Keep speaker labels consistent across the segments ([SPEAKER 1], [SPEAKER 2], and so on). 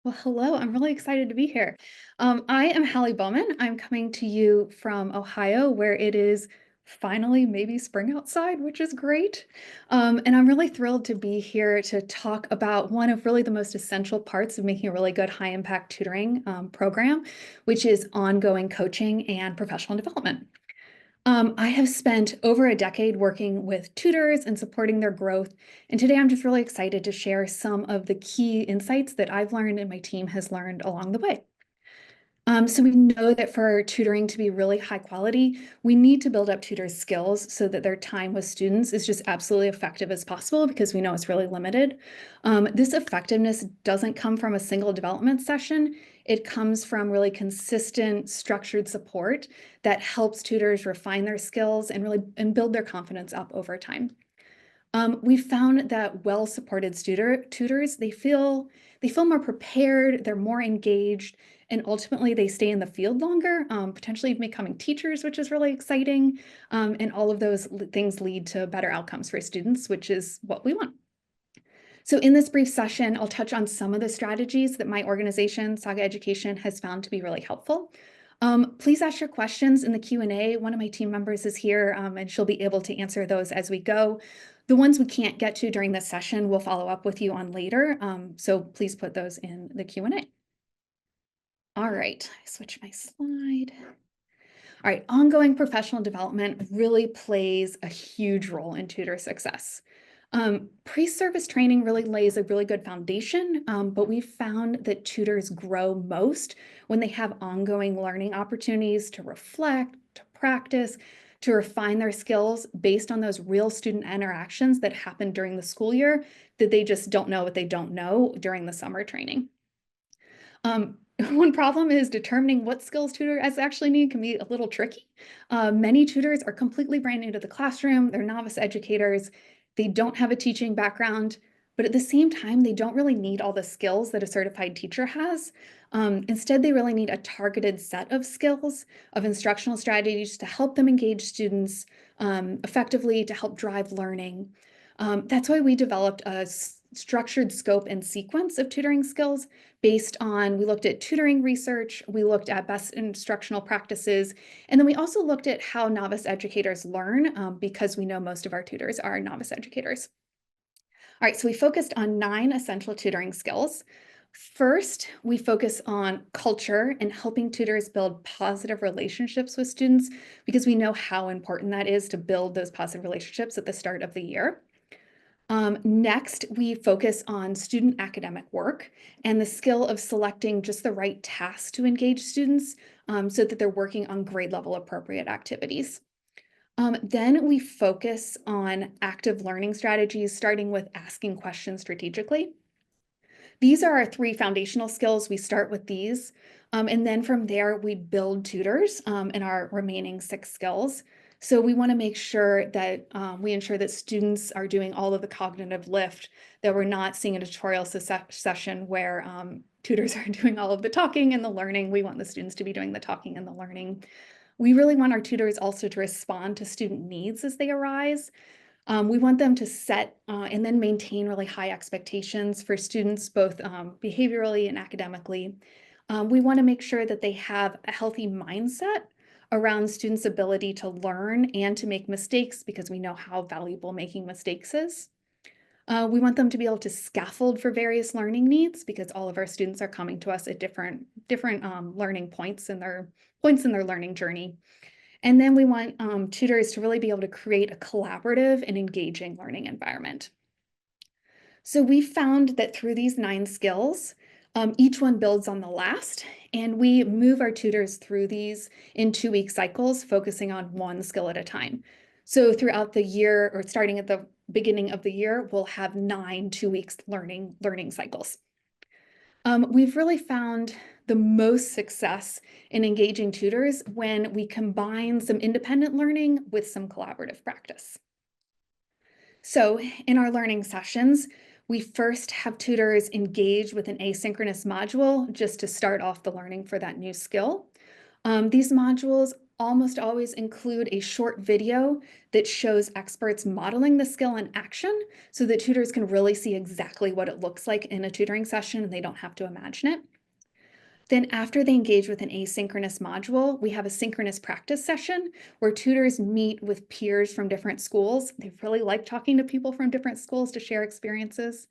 [SPEAKER 1] Well, hello. I'm really excited to be here. I am Hallie Bowman. I'm coming to you from Ohio, where it is finally maybe spring outside, which is great. And I'm really thrilled to be here to talk about one of really the most essential parts of making a really good high impact tutoring program, which is ongoing coaching and professional development. I have spent over a decade working with tutors and supporting their growth. And today I'm just really excited to share some of the key insights that I've learned and my team has learned along the way. So we know that for tutoring to be really high quality, we need to build up tutors' skills so that their time with students is just absolutely effective as possible because we know it's really limited. This effectiveness doesn't come from a single development session. It comes from really consistent, structured support that helps tutors refine their skills and really build their confidence up over time. We found that well-supported tutors, they feel more prepared, they're more engaged, and ultimately they stay in the field longer, potentially becoming teachers, which is really exciting. And all of those things lead to better outcomes for students, which is what we want. So in this brief session, I'll touch on some of the strategies that my organization, Saga Education, has found to be really helpful. Please ask your questions in the Q&A. One of my team members is here, and she'll be able to answer those as we go. The ones we can't get to during this session, we'll follow up with you on later. So please put those in the Q&A. All right, I switch my slide. All right, ongoing professional development really plays a huge role in tutor success. Pre-service training really lays a really good foundation, but we found that tutors grow most when they have ongoing learning opportunities to reflect, to practice, to refine their skills based on those real student interactions that happen during the school year that they just don't know what they don't know during the summer training. One problem is determining what skills tutors actually need can be a little tricky. Many tutors are completely brand new to the classroom. They're novice educators. They don't have a teaching background, but at the same time, they don't really need all the skills that a certified teacher has. Instead, they really need a targeted set of skills, of instructional strategies to help them engage students effectively, to help drive learning. That's why we developed a structured scope and sequence of tutoring skills based on, we looked at tutoring research, we looked at best instructional practices, and then we also looked at how novice educators learn because we know most of our tutors are novice educators. All right, so we focused on 9 essential tutoring skills. First, we focus on culture and helping tutors build positive relationships with students because we know how important that is to build those positive relationships at the start of the year. Next, we focus on student academic work and the skill of selecting just the right tasks to engage students so that they're working on grade level appropriate activities. Then we focus on active learning strategies, starting with asking questions strategically. These are our 3 foundational skills. We start with these. And then from there, we build tutors in our remaining 6 skills. So we want to make sure that we ensure that students are doing all of the cognitive lift, that we're not seeing a tutorial session where tutors are doing all of the talking and the learning. We want the students to be doing the talking and the learning. We really want our tutors also to respond to student needs as they arise. We want them to set and then maintain really high expectations for students, both behaviorally and academically. We want to make sure that they have a healthy mindset around students' ability to learn and to make mistakes because we know how valuable making mistakes is. We want them to be able to scaffold for various learning needs because all of our students are coming to us at different learning points in their learning journey. And then we want tutors to really be able to create a collaborative and engaging learning environment. So we found that through these 9 skills, each one builds on the last, and we move our tutors through these in 2-week cycles, focusing on one skill at a time. So throughout the year, or starting at the beginning of the year, we'll have 9 2-week learning cycles. We've really found the most success in engaging tutors when we combine some independent learning with some collaborative practice. So in our learning sessions, we first have tutors engage with an asynchronous module just to start off the learning for that new skill. These modules almost always include a short video that shows experts modeling the skill in action so that tutors can really see exactly what it looks like in a tutoring session and they don't have to imagine it. Then after they engage with an asynchronous module, we have a synchronous practice session where tutors meet with peers from different schools. They really like talking to people from different schools to share experiences.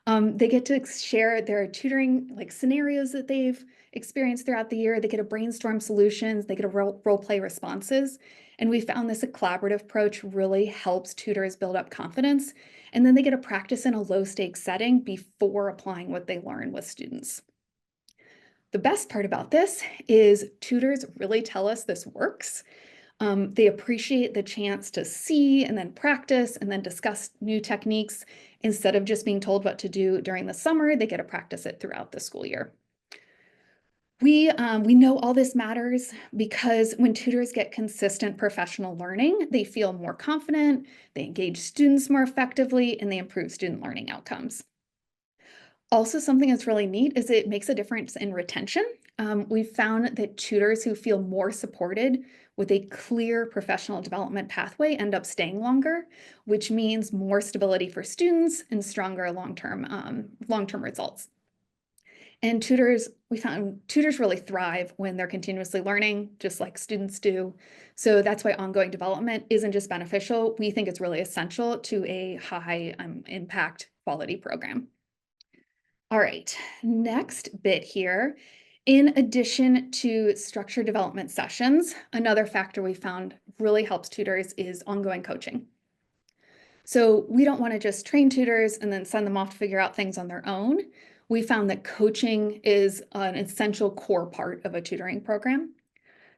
[SPEAKER 1] They get to share their tutoring scenarios that they've experienced throughout the year. They get to brainstorm solutions. They get to role play responses. And we found this collaborative approach really helps tutors build up confidence. And then they get to practice in a low stakes setting before applying what they learn with students. The best part about this is tutors really tell us this works. They appreciate the chance to see and then practice and then discuss new techniques instead of just being told what to do during the summer. They get to practice it throughout the school year. We know all this matters because when tutors get consistent professional learning, they feel more confident, they engage students more effectively, and they improve student learning outcomes. Also, something that's really neat is it makes a difference in retention. We've found that tutors who feel more supported with a clear professional development pathway end up staying longer, which means more stability for students and stronger long-term results. And we found tutors really thrive when they're continuously learning, just like students do. So that's why ongoing development isn't just beneficial. We think it's really essential to a high impact quality program. All right, next bit here. In addition to structured development sessions, another factor we found really helps tutors is ongoing coaching. So we don't want to just train tutors and then send them off to figure out things on their own. We found that coaching is an essential core part of a tutoring program.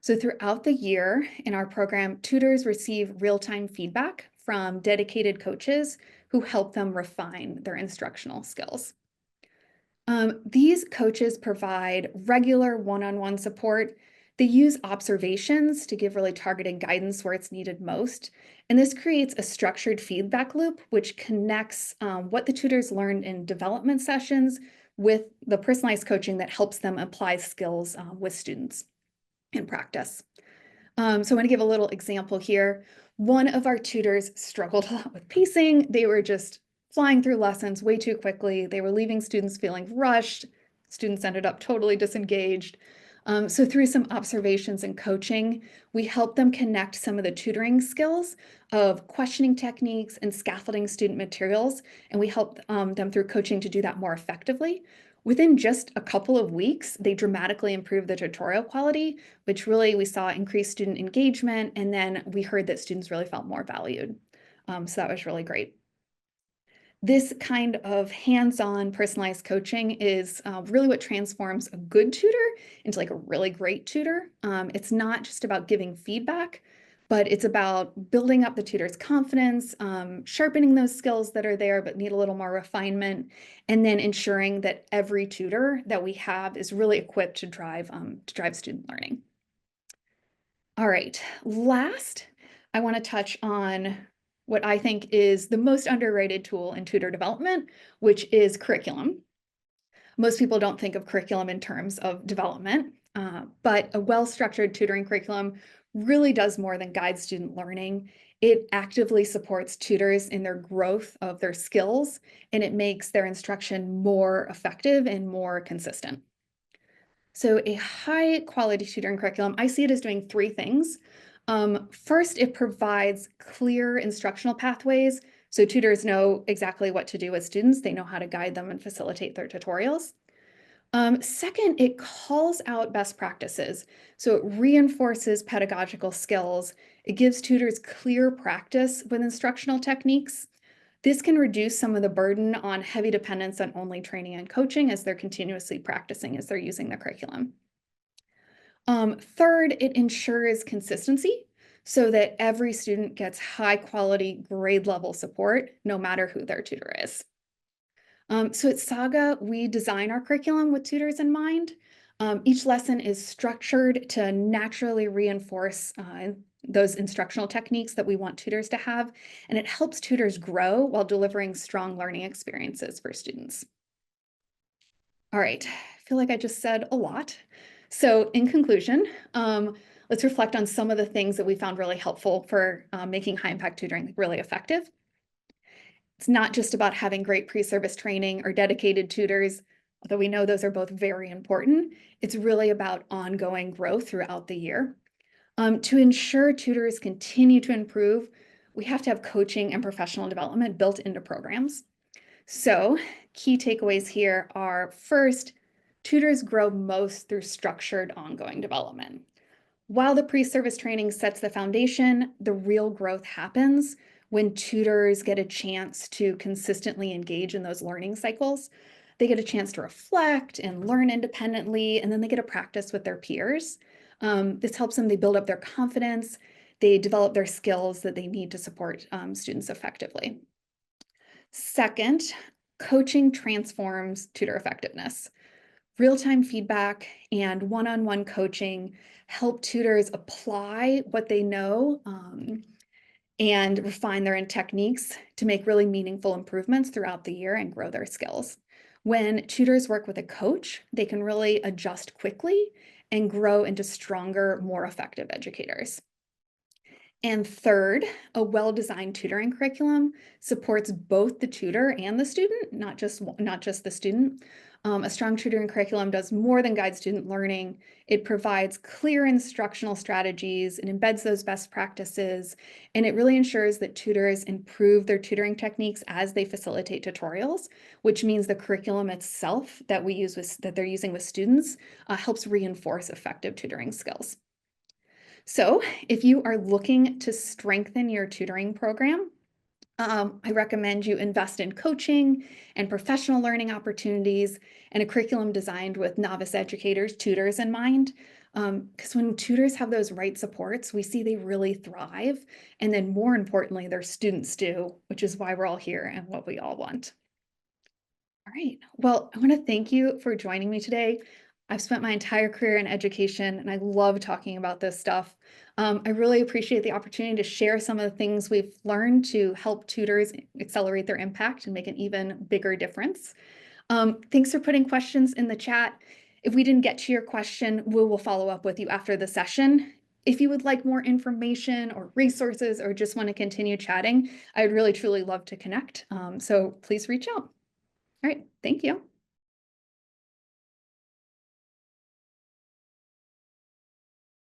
[SPEAKER 1] So throughout the year in our program, tutors receive real-time feedback from dedicated coaches who help them refine their instructional skills. These coaches provide regular one-on-one support. They use observations to give really targeted guidance where it's needed most. And this creates a structured feedback loop, which connects what the tutors learned in development sessions with the personalized coaching that helps them apply skills with students in practice. So I want to give a little example here. One of our tutors struggled a lot with pacing. They were just flying through lessons way too quickly. They were leaving students feeling rushed. Students ended up totally disengaged. So through some observations and coaching, we helped them connect some of the tutoring skills of questioning techniques and scaffolding student materials. And we helped them through coaching to do that more effectively. Within just a couple of weeks, they dramatically improved the tutorial quality, which really we saw increased student engagement. And then we heard that students really felt more valued. So that was really great. This kind of hands-on personalized coaching is really what transforms a good tutor into like a really great tutor. It's not just about giving feedback, but it's about building up the tutor's confidence, sharpening those skills that are there but need a little more refinement, and then ensuring that every tutor that we have is really equipped to drive student learning. All right, last, I want to touch on what I think is the most underrated tool in tutor development, which is curriculum. Most people don't think of curriculum in terms of development, but a well-structured tutoring curriculum really does more than guide student learning. It actively supports tutors in their growth of their skills, and it makes their instruction more effective and more consistent. So a high quality tutoring curriculum, I see it as doing three things. First, it provides clear instructional pathways. So tutors know exactly what to do with students. They know how to guide them and facilitate their tutorials. Second, it calls out best practices. So it reinforces pedagogical skills. It gives tutors clear practice with instructional techniques. This can reduce some of the burden on heavy dependence on only training and coaching as they're continuously practicing as they're using the curriculum. Third, it ensures consistency so that every student gets high quality grade level support, no matter who their tutor is. So at Saga, we design our curriculum with tutors in mind. Each lesson is structured to naturally reinforce those instructional techniques that we want tutors to have, and it helps tutors grow while delivering strong learning experiences for students. All right, I feel like I just said a lot. So in conclusion, let's reflect on some of the things that we found really helpful for making high impact tutoring really effective. It's not just about having great pre-service training or dedicated tutors, although we know those are both very important. It's really about ongoing growth throughout the year. To ensure tutors continue to improve, we have to have coaching and professional development built into programs. So, key takeaways here are first, tutors grow most through structured ongoing development. While the pre-service training sets the foundation, the real growth happens when tutors get a chance to consistently engage in those learning cycles. They get a chance to reflect and learn independently, and then they get to practice with their peers. This helps them, they build up their confidence, they develop their skills that they need to support students effectively. Second, coaching transforms tutor effectiveness. Real-time feedback and one-on-one coaching help tutors apply what they know and refine their techniques to make really meaningful improvements throughout the year and grow their skills. When tutors work with a coach, they can really adjust quickly and grow into stronger, more effective educators. And third, a well-designed tutoring curriculum supports both the tutor and the student, not just the student. A strong tutoring curriculum does more than guide student learning. It provides clear instructional strategies, it embeds those best practices, and it really ensures that tutors improve their tutoring techniques as they facilitate tutorials, which means the curriculum itself that they're using with students helps reinforce effective tutoring skills. So if you are looking to strengthen your tutoring program, I recommend you invest in coaching and professional learning opportunities and a curriculum designed with novice educators, tutors in mind. Because when tutors have those right supports, we see they really thrive. And then more importantly, their students do, which is why we're all here and what we all want. All right. Well, I want to thank you for joining me today. I've spent my entire career in education and I love talking about this stuff. I really appreciate the opportunity to share some of the things we've learned to help tutors accelerate their impact and make an even bigger difference. Thanks for putting questions in the chat. If we didn't get to your question, we will follow up with you after the session. If you would like more information or resources or just want to continue chatting, I would really truly love to connect. So please reach out. All right, thank you.